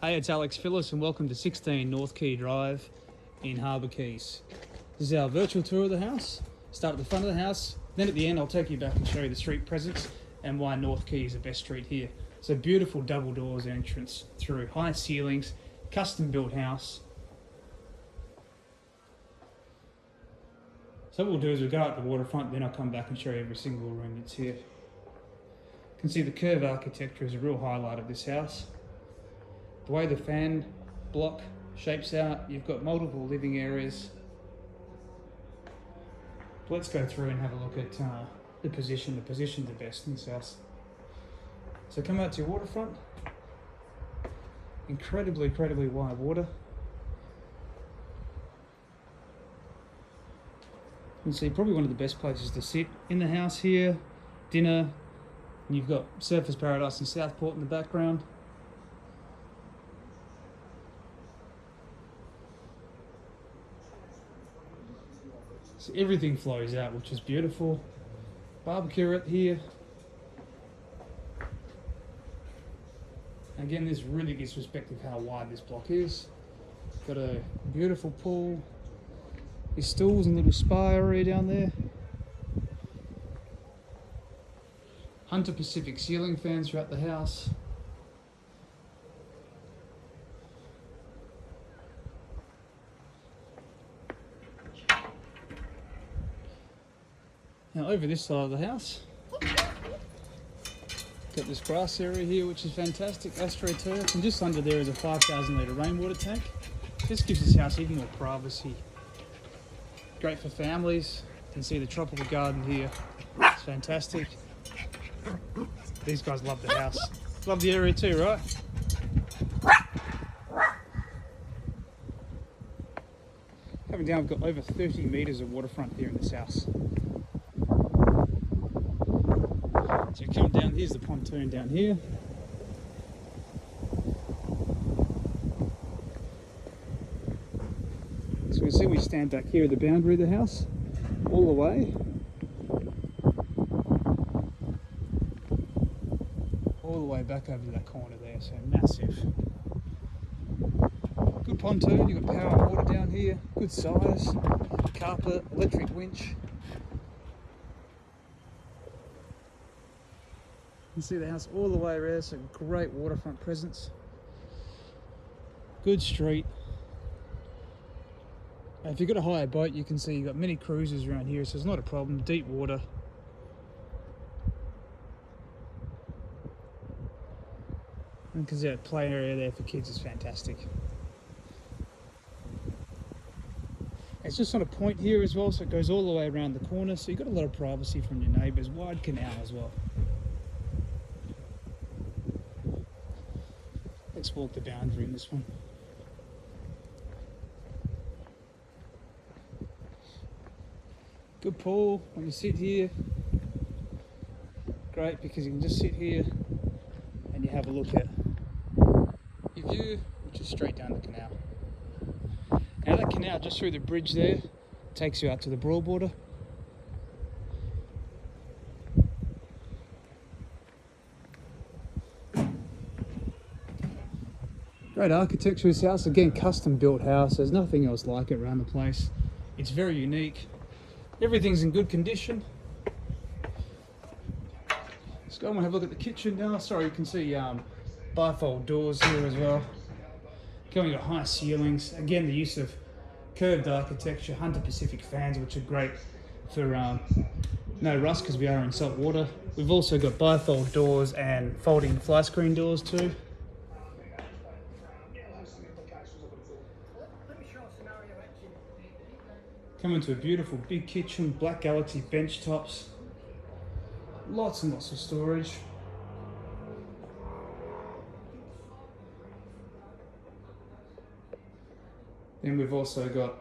Hey, it's Alex Phillis and welcome to 16 North Quay Drive in Harbour Quays. This is our virtual tour of the house. Start at the front of the house, then at the end I'll take you back and show you the street presence and why North Quay is the best street here. It's a beautiful double doors entrance through high ceilings, custom built house. So what we'll do is we'll go out the waterfront, then I'll come back and show you every single room that's here. You can see the curved architecture is a real highlight of this house. The way the fan block shapes out, you've got multiple living areas. Let's go through and have a look at the position. The position's the best in this house. So come out to your waterfront. Incredibly wide water. You can see probably one of the best places to sit in the house here. Dinner. And you've got Surfers Paradise and Southport in the background. So everything flows out, which is beautiful. Barbecue right here. Again, this really gives perspective how wide this block is. Got a beautiful pool. There's stools and little spa area down there. Hunter Pacific ceiling fans throughout the house. Now over this side of the house, got this grass area here which is fantastic, astroturf, and just under there is a 5,000 litre rainwater tank. This gives this house even more privacy. Great for families. You can see the tropical garden here, it's fantastic. These guys love the house. Love the area too, right? Coming down, we've got over 30 metres of waterfront here in this house. So you come down, here's the pontoon down here. So we see we stand back here at the boundary of the house, all the way. All the way back over to that corner there, so massive. Good pontoon, you've got power and water down here, good size, carpet, electric winch. You can see the house all the way around, so great waterfront presence. Good street. And if you've got a hire boat, you can see you've got many cruisers around here, so it's not a problem. Deep water. And because that play area there for kids is fantastic. It's just on a point here as well, so it goes all the way around the corner, so you've got a lot of privacy from your neighbours. Wide canal as well. Let's walk the boundary in this one. Good pool when you sit here. Great because you can just sit here and you have a look at your view, which is straight down the canal. Now that canal just through the bridge there takes you out to the Broadwater. Great architecture this house, again custom built house, there's nothing else like it around the place. It's very unique, everything's in good condition. Let's go and have a look at the kitchen now. Sorry, you can see bifold doors here as well. Going to high ceilings, again the use of curved architecture, Hunter Pacific fans which are great for no rust because we are in salt water. We've also got bifold doors and folding fly screen doors too. Coming to a beautiful big kitchen, black galaxy bench tops, lots and lots of storage. Then we've also got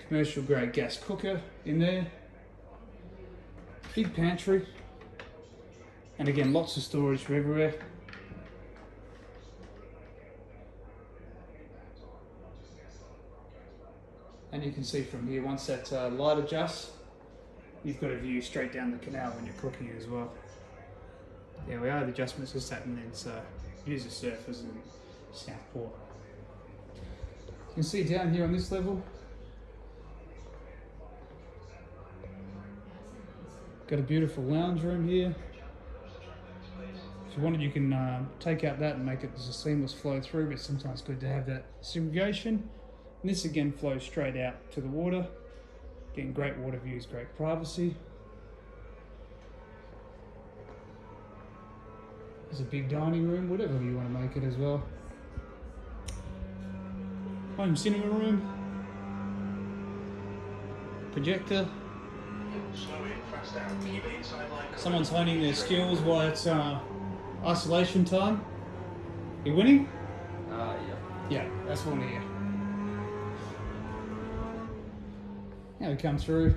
commercial grade gas cooker in there, big pantry, and again lots of storage for everywhere. And you can see from here, once that light adjusts, you've got a view straight down the canal when you're cooking as well. There we are, the adjustments are set and then so use the surfers and Southport. You can see down here on this level, got a beautiful lounge room here. If you wanted, you can take out that and make it as a seamless flow through, but sometimes it's good to have that segregation. And this again flows straight out to the water. Getting great water views, great privacy. There's a big dining room, whatever you want to make it as well. Home cinema room. Projector. Someone's honing their skills while it's isolation time. You winning? Yeah. Yeah, that's one here. Now we come through.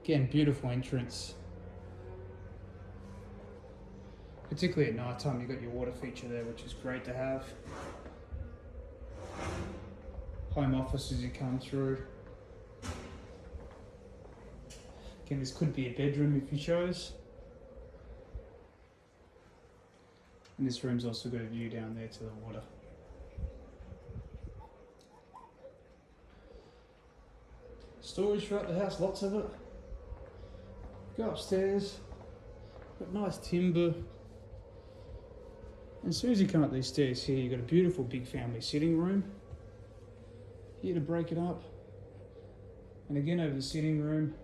Again, beautiful entrance. Particularly at night time, you've got your water feature there, which is great to have. Home office as you come through. Again, this could be a bedroom if you chose. And this room's also got a view down there to the water. Storage throughout the house, lots of it. Go upstairs, got nice timber. And as soon as you come up these stairs here, you've got a beautiful big family sitting room. Here to break it up. And again over the sitting room,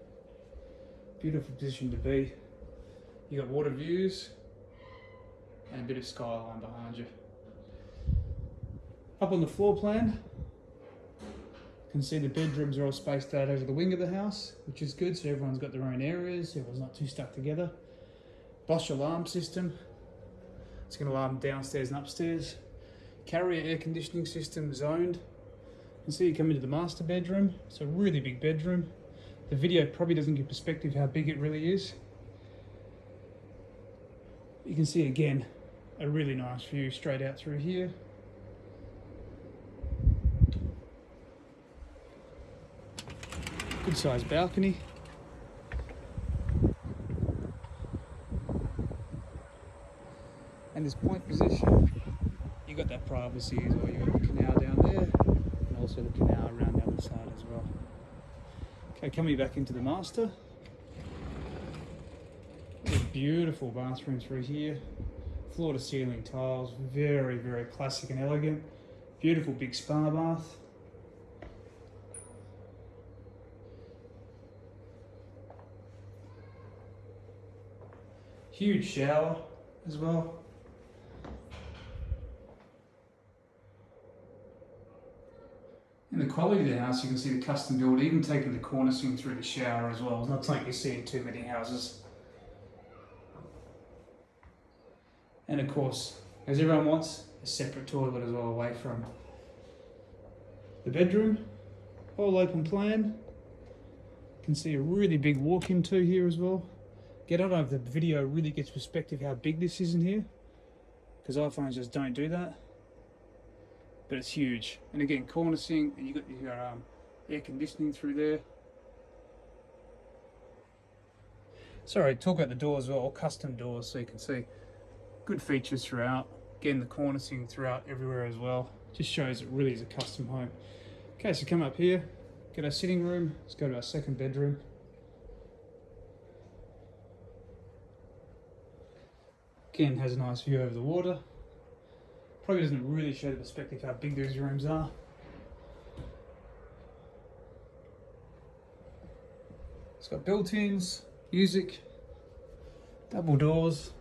beautiful position to be. You got water views and a bit of skyline behind you. Up on the floor plan, you can see the bedrooms are all spaced out over the wing of the house, which is good, so everyone's got their own areas, everyone's not too stuck together. Bosch alarm system, it's going to alarm downstairs and upstairs. Carrier air conditioning system zoned. You can see you come into the master bedroom, it's a really big bedroom. The video probably doesn't give perspective how big it really is. You can see again a really nice view straight out through here. Good sized balcony. And this point position, you got that privacy as well. You got the canal down there, and also the canal around the other side as well. Okay, coming back into the master. There's a beautiful bathroom through here. Floor to ceiling tiles, very, very classic and elegant. Beautiful big spa bath. Huge shower as well. In the quality of the house, you can see the custom build, even taking the corner swing through the shower as well. It's not something you see in too many houses. And of course, as everyone wants, a separate toilet as well away from the bedroom. All open plan. You can see a really big walk-in too here as well. Again, I don't know if the video really gets perspective how big this is in here, because iPhones just don't do that. But it's huge. And again, corner sink, and you got your air conditioning through there. Sorry, talk about the doors as well, all custom doors, so you can see good features throughout. Again, the corner sink throughout everywhere as well. Just shows it really is a custom home. Okay, so come up here, get our sitting room. Let's go to our second bedroom. Again, has a nice view over the water. Probably doesn't really show the perspective how big these rooms are. It's got built-ins, music, double doors.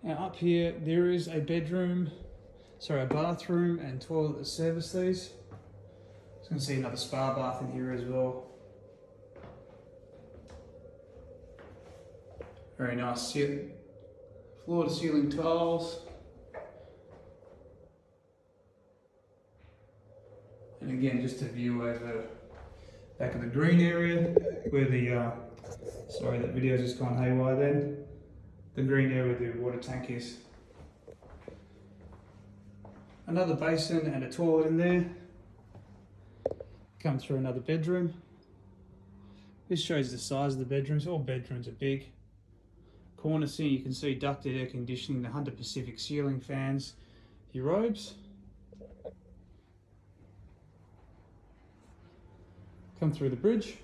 Now up here, there is a a bathroom and toilet that service these. So you can see another spa bath in here as well. Very nice floor to ceiling tiles. And again, just a view over back of the green area where the, sorry, that video's just gone haywire then. The green area where the water tank is. Another basin and a toilet in there. Come through another bedroom. This shows the size of the bedrooms. All bedrooms are big. Of Corner seat, you can see ducted air conditioning, the Hunter Pacific ceiling fans, your robes. Come through the bridge.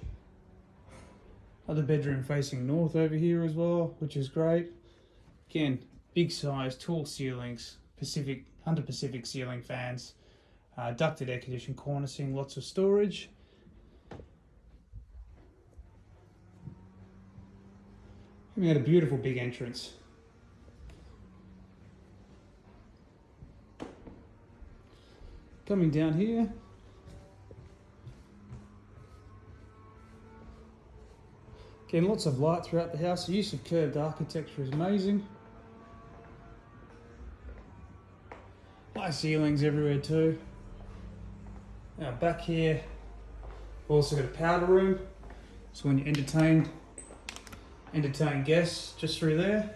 Other bedroom facing north over here as well, which is great. Again, big size, tall ceilings, Hunter Pacific ceiling fans, ducted air conditioning, corner seating, lots of storage. We had a beautiful big entrance. Coming down here, again, lots of light throughout the house. The use of curved architecture is amazing. High ceilings everywhere too. Now back here, we've also got a powder room. So when you entertain guests just through there.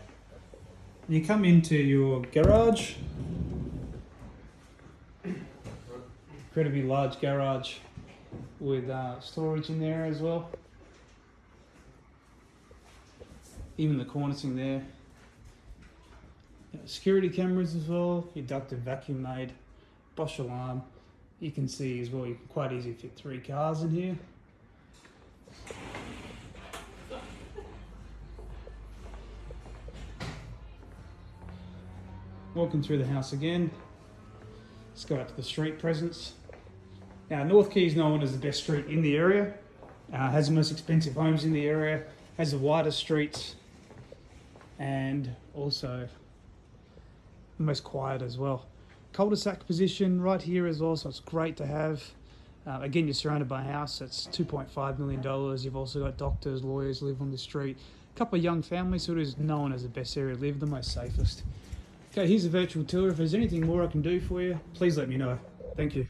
And you come into your garage. Incredibly large garage with storage in there as well. Even the corner thing there. Security cameras as well, your ducted vacuum made, Bosch alarm. You can see as well, you can quite easily fit 3 cars in here. Walking through the house again. Let's go out to the street presence. Now, North Quay is known as the best street in the area. Has the most expensive homes in the area, has the widest streets, and also the most quiet as well. Cul-de-sac position right here as well, so it's great to have. Again, you're surrounded by a house that's $2.5 million. You've also got doctors, lawyers live on the street. A couple of young families, so it is known as the best area to live, the most safest. Okay, here's a virtual tour. If there's anything more I can do for you, please let me know. Thank you.